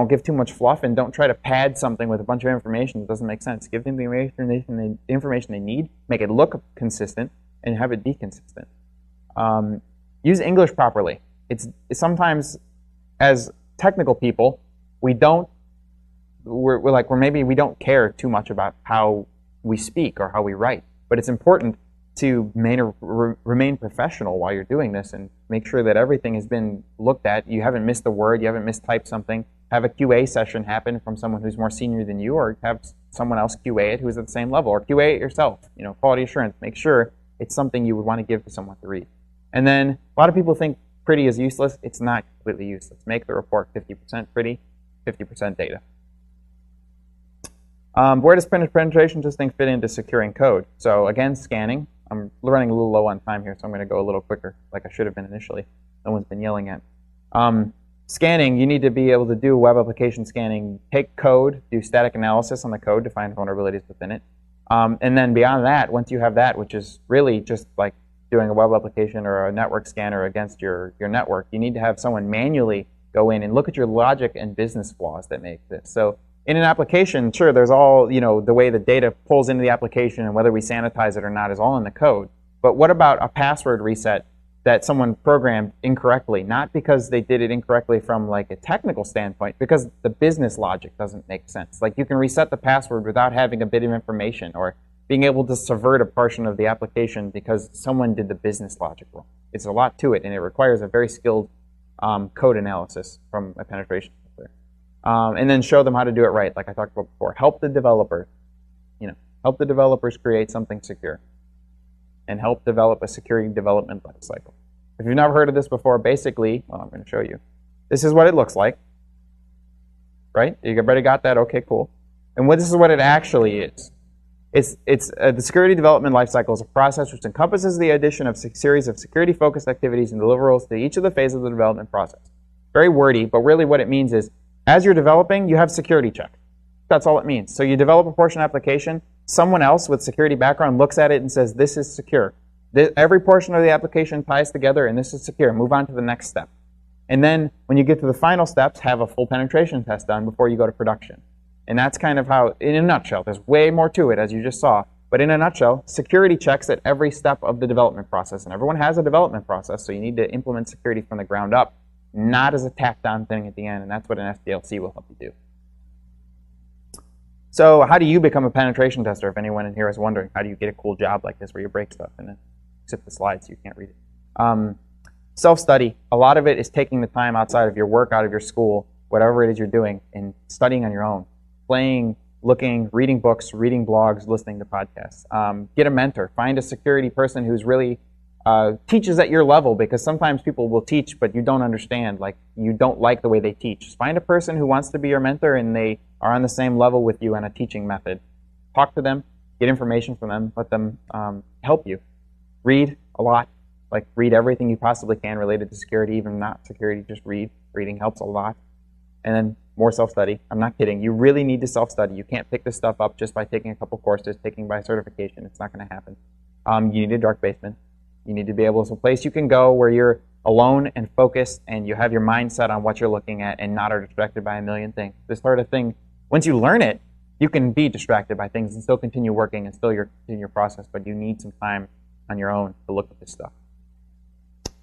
give too much fluff, and don't try to pad something with a bunch of information that doesn't make sense. Give them the information they need, make it look consistent, and have it be consistent. Use English properly. It's sometimes, as technical people, we don't care too much about how we speak or how we write. But it's important to remain professional while you're doing this and make sure that everything has been looked at. You haven't missed a word, you haven't mistyped something. Have a QA session happen from someone who's more senior than you, or have someone else QA it who's at the same level, or QA it yourself. Quality assurance. Make sure it's something you would want to give to someone to read. And then a lot of people think pretty is useless. It's not completely useless. Make the report 50% pretty, 50% data. Where does penetration testing fit into securing code? So again, scanning. I'm running a little low on time here, so I'm going to go a little quicker, like I should have been initially. No one's been yelling at. Scanning, you need to be able to do web application scanning, take code, do static analysis on the code to find vulnerabilities within it. And then beyond that, once you have that, which is really just like doing a web application or a network scanner against your network, you need to have someone manually go in and look at your logic and business flaws that make this. So in an application, sure, there's all, the way the data pulls into the application and whether we sanitize it or not is all in the code. But what about a password reset that someone programmed incorrectly? Not because they did it incorrectly from like a technical standpoint, because the business logic doesn't make sense. Like you can reset the password without having a bit of information or being able to subvert a portion of the application because someone did the business logic wrong. It's a lot to it, and it requires a very skilled code analysis from a penetration tester. And then show them how to do it right, like I talked about before. Help the developers, help the developers create something secure, and help develop a security development lifecycle. If you've never heard of this before, basically, well, I'm going to show you. This is what it looks like, right? You already got that? Okay, cool. And this is what it actually is. The security development lifecycle is a process which encompasses the addition of a series of security-focused activities and deliverables to each of the phases of the development process. Very wordy, but really what it means is, as you're developing, you have security checks. That's all it means. So you develop a portion application, someone else with security background looks at it and says, this is secure. Every portion of the application ties together, and this is secure. Move on to the next step. And then when you get to the final steps, have a full penetration test done before you go to production. And that's kind of how, in a nutshell, there's way more to it, as you just saw. But in a nutshell, security checks at every step of the development process. And everyone has a development process, so you need to implement security from the ground up, not as a tacked-on thing at the end. And that's what an SDLC will help you do. So how do you become a penetration tester? If anyone in here is wondering, how do you get a cool job like this where you break stuff and then except the slides so you can't read it? Self-study. A lot of it is taking the time outside of your work, out of your school, whatever it is you're doing, and studying on your own. Playing, looking, reading books, reading blogs, listening to podcasts. Get a mentor. Find a security person who's really teaches at your level, because sometimes people will teach but you don't understand, like you don't like the way they teach. Find a person who wants to be your mentor and they are on the same level with you on a teaching method. Talk to them, get information from them, let them help you. Read a lot, like read everything you possibly can related to security, even not security, just read. Reading helps a lot. And then more self-study. I'm not kidding. You really need to self-study. You can't pick this stuff up just by taking a couple courses, taking by certification. It's not going to happen. You need a dark basement. You need to be able to have a place you can go where you're alone and focused and you have your mind set on what you're looking at and not are distracted by a million things. This sort of thing, once you learn it, you can be distracted by things and still continue working and still continue your process, but you need some time on your own to look at this stuff.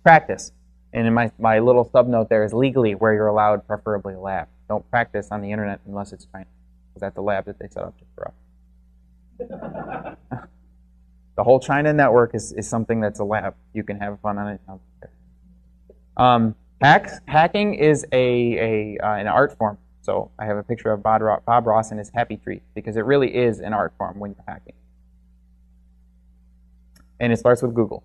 Practice. And in my little sub-note there is legally where you're allowed, preferably a lab. Don't practice on the internet unless it's China, because that's a lab that they set up just for us. The whole China network is something that's a lab. You can have fun on it. Hacking is an art form. So I have a picture of Bob Ross and his happy tree, because it really is an art form when you're hacking. And it starts with Google.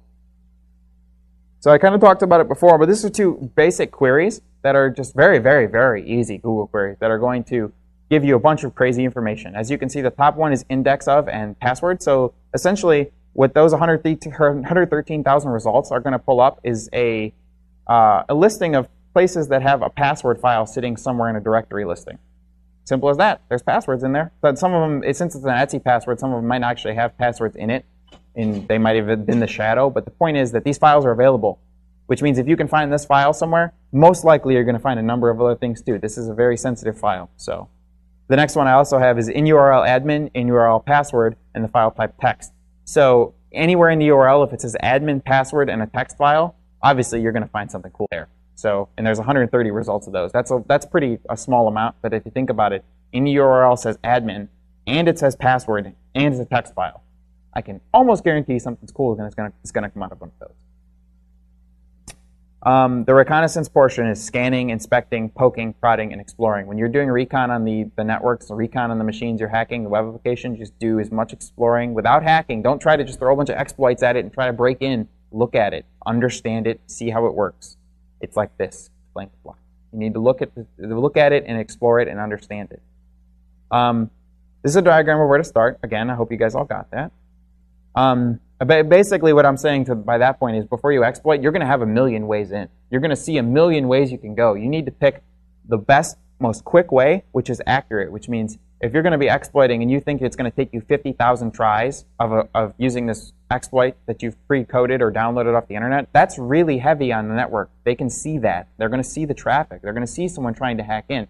So I kind of talked about it before, but these are two basic queries that are just very, very, very easy Google queries that are going to give you a bunch of crazy information. As you can see, the top one is index of and password. So essentially, what those 113,000 results are going to pull up is a listing of places that have a password file sitting somewhere in a directory listing. Simple as that. There's passwords in there. But some of them, since it's an Etsy password, some of them might not actually have passwords in it. And they might have been the shadow. But the point is that these files are available, which means if you can find this file somewhere, most likely you're going to find a number of other things too. This is a very sensitive file. So the next one I also have is in URL admin, in URL password, and the file type text. So anywhere in the URL, if it says admin password and a text file, obviously you're going to find something cool there. So, and there's 130 results of those. That's pretty a small amount, but if you think about it, in the URL says admin, and it says password, and it's a text file. I can almost guarantee something's cool is going to come out of one of those. The reconnaissance portion is scanning, inspecting, poking, prodding, and exploring. When you're doing recon on the networks, the recon on the machines you're hacking, the web application, just do as much exploring without hacking. Don't try to just throw a bunch of exploits at it and try to break in. Look at it, understand it, see how it works. It's like this, blank block. You need to look at it and explore it and understand it. This is a diagram of where to start. Again, I hope you guys all got that. Basically, what I'm saying by that point is before you exploit, you're going to have a million ways in. You're going to see a million ways you can go. You need to pick the best, most quick way, which is accurate, which means if you're going to be exploiting and you think it's going to take you 50,000 tries of using this exploit that you've pre-coded or downloaded off the internet, that's really heavy on the network. They can see that. They're going to see the traffic. They're going to see someone trying to hack in.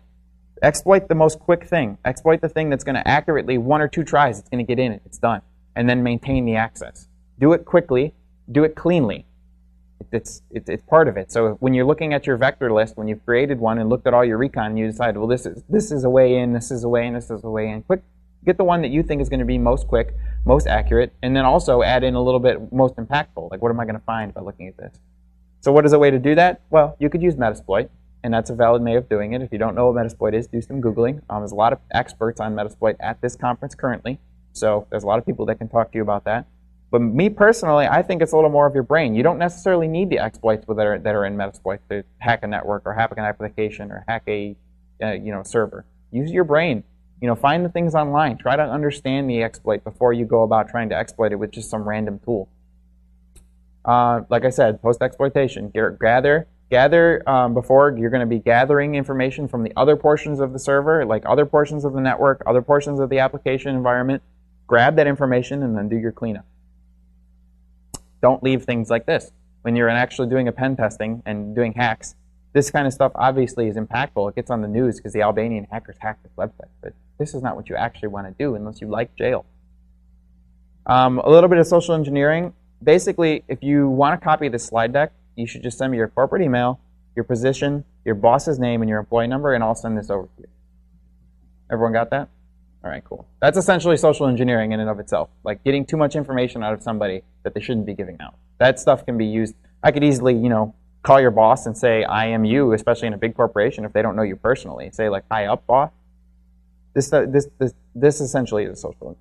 Exploit the most quick thing. Exploit the thing that's going to accurately, 1 or 2 tries, it's going to get in it. It's done. And then maintain the access. Do it quickly. Do it cleanly. It's part of it. So when you're looking at your vector list, when you've created one and looked at all your recon, and you decide, well, this is a way in, this is a way in, this is a way in. Quick, get the one that you think is going to be most quick, most accurate, and then also add in a little bit most impactful. Like, what am I going to find by looking at this? So what is a way to do that? Well, you could use Metasploit, and that's a valid way of doing it. If you don't know what Metasploit is, do some Googling. There's a lot of experts on Metasploit at this conference currently. So there's a lot of people that can talk to you about that. But me personally, I think it's a little more of your brain. You don't necessarily need the exploits that are in Metasploit to hack a network or hack an application or hack a server. Use your brain. Find the things online. Try to understand the exploit before you go about trying to exploit it with just some random tool. Like I said, post-exploitation. Gather before you're going to be gathering information from the other portions of the server, like other portions of the network, other portions of the application environment. Grab that information and then do your cleanup. Don't leave things like this. When you're actually doing a pen testing and doing hacks, this kind of stuff obviously is impactful. It gets on the news because the Albanian hackers hacked this website. But this is not what you actually want to do unless you like jail. A little bit of social engineering. Basically, if you want to copy this slide deck, you should just send me your corporate email, your position, your boss's name, and your employee number, and I'll send this over to you. Everyone got that? All right, cool. That's essentially social engineering in and of itself, like getting too much information out of somebody that they shouldn't be giving out. That stuff can be used. I could easily, call your boss and say, I am you, especially in a big corporation if they don't know you personally. Say, like, hi up, boss. This essentially is social engineering.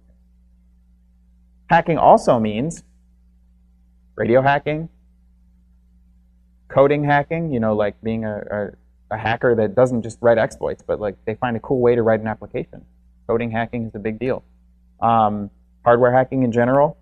Hacking also means radio hacking, coding hacking, like being a hacker that doesn't just write exploits, but like they find a cool way to write an application. Coding hacking is a big deal. Hardware hacking in general.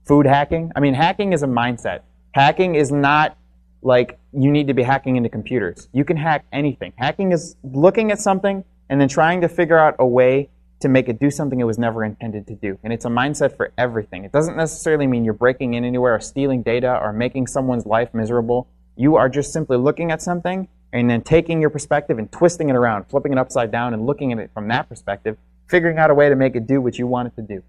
Food hacking. I mean, hacking is a mindset. Hacking is not like you need to be hacking into computers. You can hack anything. Hacking is looking at something and then trying to figure out a way to make it do something it was never intended to do. And it's a mindset for everything. It doesn't necessarily mean you're breaking in anywhere or stealing data or making someone's life miserable. You are just simply looking at something and then taking your perspective and twisting it around, flipping it upside down and looking at it from that perspective, figuring out a way to make it do what you want it to do.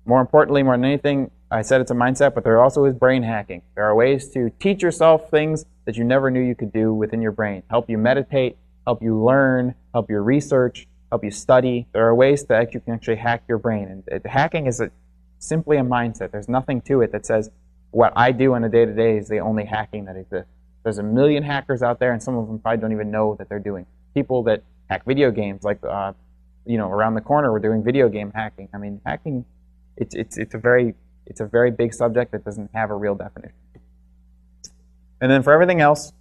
More importantly, more than anything, I said it's a mindset, but there also is brain hacking. There are ways to teach yourself things that you never knew you could do within your brain. Help you meditate, help you learn, help you research, help you study. There are ways that you can actually hack your brain. And hacking is simply a mindset. There's nothing to it that says what I do on a day-to-day is the only hacking that exists. There's a million hackers out there, and some of them probably don't even know that they're doing. People that hack video games, like around the corner, we're doing video game hacking. I mean, hacking, it's a very big subject that doesn't have a real definition. And then for everything else,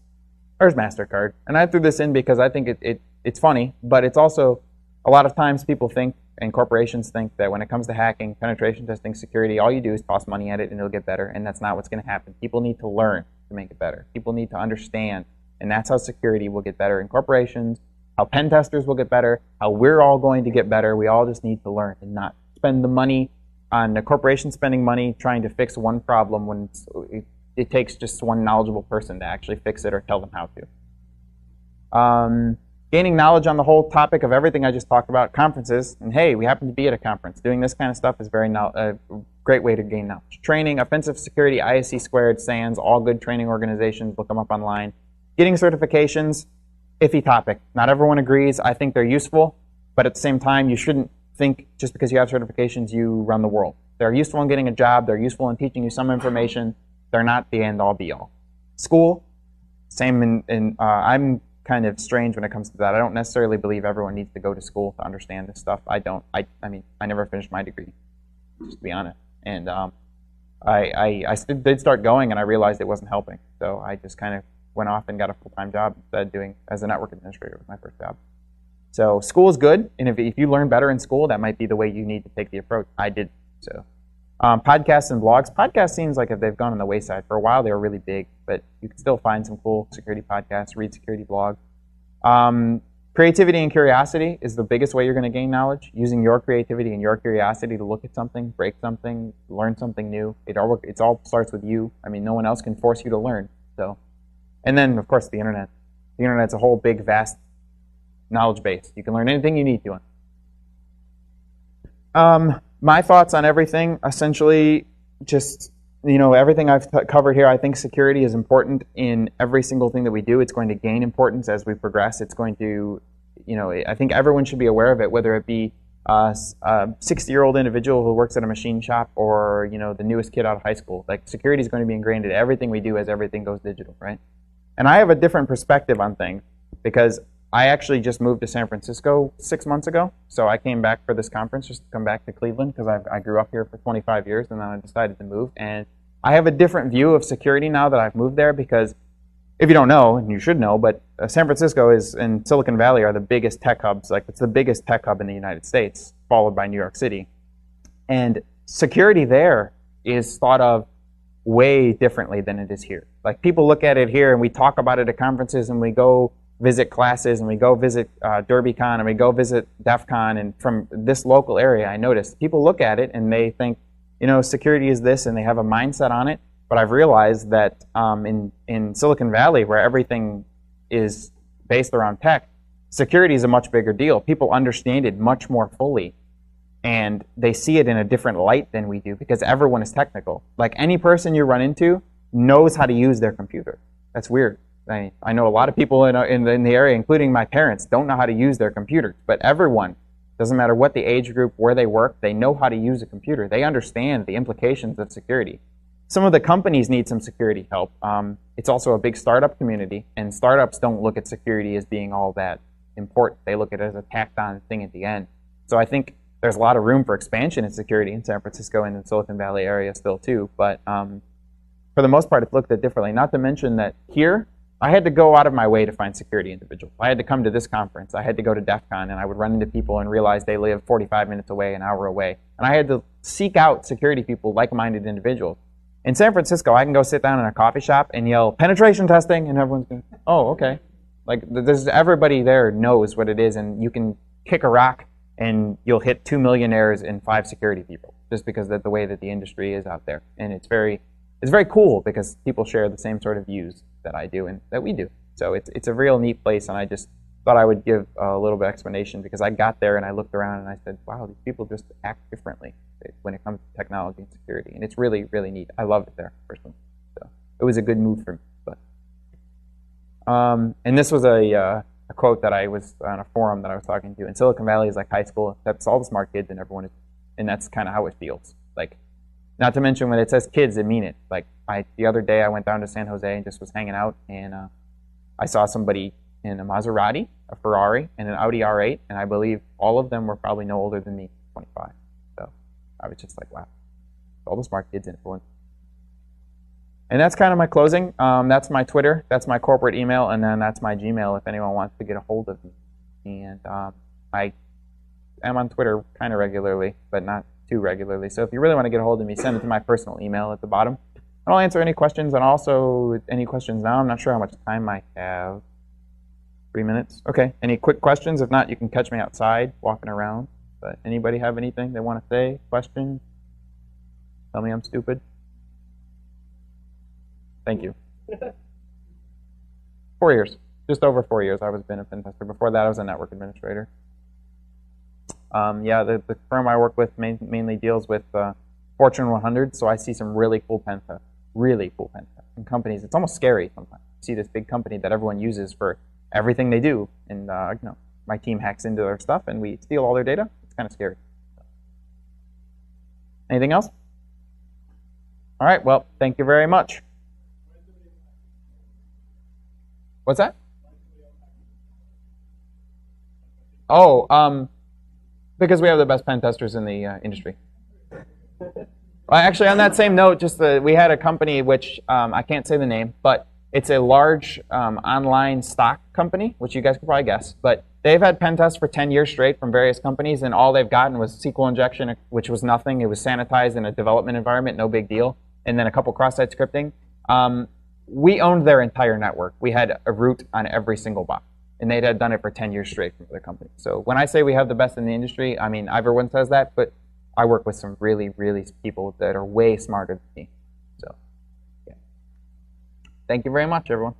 there's MasterCard. And I threw this in because I think it's funny, but it's also a lot of times people think and corporations think that when it comes to hacking, penetration testing, security, all you do is toss money at it and it'll get better, and that's not what's going to happen. People need to learn to make it better. People need to understand, and that's how security will get better in corporations, how pen testers will get better, how we're all going to get better. We all just need to learn and not spend the money on the corporation spending money trying to fix one problem when it takes just one knowledgeable person to actually fix it or tell them how to. Gaining knowledge on the whole topic of everything I just talked about, conferences, and hey, we happen to be at a conference. Doing this kind of stuff is a great way to gain knowledge. Training, offensive security, ISC squared, SANS, all good training organizations, look them up online. Getting certifications, iffy topic. Not everyone agrees. I think they're useful, but at the same time, you shouldn't think just because you have certifications, you run the world. They're useful in getting a job. They're useful in teaching you some information. They're not the end-all, be-all. School, same I'm kind of strange when it comes to that. I don't necessarily believe everyone needs to go to school to understand this stuff. I don't. I mean, I never finished my degree, just to be honest. And I did start going, and I realized it wasn't helping. So I just kind of went off and got a full-time job instead, doing as a network administrator was my first job. So school is good, and if you learn better in school, that might be the way you need to take the approach. I did so. Podcasts and blogs. Podcasts seems like if they've gone on the wayside. For a while, they were really big, but you can still find some cool security podcasts, read security blogs. Creativity and curiosity is the biggest way you're going to gain knowledge. Using your creativity and your curiosity to look at something, break something, learn something new. It all starts with you. I mean, no one else can force you to learn. So, and then, of course, the internet. The internet's a whole big, vast knowledge base. You can learn anything you need to on. My thoughts on everything, essentially, just, everything I've covered here, I think security is important in every single thing that we do. It's going to gain importance as we progress. It's going to, I think everyone should be aware of it, whether it be a 60-year-old individual who works at a machine shop or, the newest kid out of high school. Like, security is going to be ingrained in everything we do as everything goes digital, right? And I have a different perspective on things because I actually just moved to San Francisco 6 months ago, so I came back for this conference just to come back to Cleveland because I grew up here for 25 years and then I decided to move. And I have a different view of security now that I've moved there because if you don't know, and you should know, but San Francisco and Silicon Valley are the biggest tech hubs. Like, it's the biggest tech hub in the United States, followed by New York City. And security there is thought of way differently than it is here. Like, people look at it here and we talk about it at conferences and we go visit classes, and we go visit DerbyCon, and we go visit DEF CON, and from this local area, I noticed people look at it and they think, security is this, and they have a mindset on it. But I've realized that in Silicon Valley, where everything is based around tech, security is a much bigger deal. People understand it much more fully, and they see it in a different light than we do because everyone is technical. Like, any person you run into knows how to use their computer. That's weird. I know a lot of people in the area, including my parents, don't know how to use their computers. But everyone, doesn't matter what the age group, where they work, they know how to use a computer. They understand the implications of security. Some of the companies need some security help. It's also a big startup community, and startups don't look at security as being all that important. They look at it as a tacked-on thing at the end. So I think there's a lot of room for expansion in security in San Francisco and in the Silicon Valley area still too. But for the most part, it's looked at differently. Not to mention that here, I had to go out of my way to find security individuals. I had to come to this conference. I had to go to DEF CON, and I would run into people and realize they live 45 minutes away, an hour away. And I had to seek out security people, like-minded individuals. In San Francisco, I can go sit down in a coffee shop and yell, penetration testing, and everyone's going, oh, okay. Like, everybody there knows what it is, and you can kick a rock, and you'll hit 2 millionaires and 5 security people, just because of the way that the industry is out there. And it's very cool because people share the same sort of views that I do and that we do. So it's a real neat place, and I just thought I would give a little bit of explanation because I got there and I looked around and I said, wow, these people just act differently when it comes to technology and security. And it's really, really neat. I loved it there, personally. So it was a good move for me. But and this was a quote that I was on a forum that I was talking to. And Silicon Valley is like high school. That's all the smart kids and everyone is, and that's kind of how it feels. Like, not to mention when it says kids, I mean it. Like, the other day I went down to San Jose and just was hanging out, and I saw somebody in a Maserati, a Ferrari, and an Audi R8, and I believe all of them were probably no older than me, 25. So I was just like, wow, all the smart kids in everyone. And that's kind of my closing. That's my Twitter, that's my corporate email, and then that's my Gmail if anyone wants to get a hold of me. And I am on Twitter kind of regularly, but not too regularly. So if you really want to get a hold of me, send it to my personal email at the bottom. And I'll answer any questions, and also any questions now. I'm not sure how much time I have. 3 minutes? Okay. Any quick questions? If not, you can catch me outside walking around. But anybody have anything they want to say? Questions? Tell me I'm stupid? Thank you. 4 years. Just over 4 years I was been a pen tester. Before that I was a network administrator. Yeah, the firm I work with mainly deals with Fortune 100, so I see some really cool pen tests. Really cool pen tests. And companies, it's almost scary sometimes. You see this big company that everyone uses for everything they do, and my team hacks into their stuff and we steal all their data. It's kind of scary. Anything else? All right, well, thank you very much. What's that? Oh, because we have the best pen testers in the industry. Actually, on that same note, we had a company which I can't say the name, but it's a large online stock company, which you guys could probably guess. But they've had pen tests for 10 years straight from various companies, and all they've gotten was SQL injection, which was nothing. It was sanitized in a development environment, no big deal, and then a couple cross-site scripting. We owned their entire network. We had a root on every single bot, and they'd had done it for 10 years straight from other companies. So when I say we have the best in the industry, I mean, everyone says that, but I work with some really, really people that are way smarter than me. So, yeah. Thank you very much, everyone.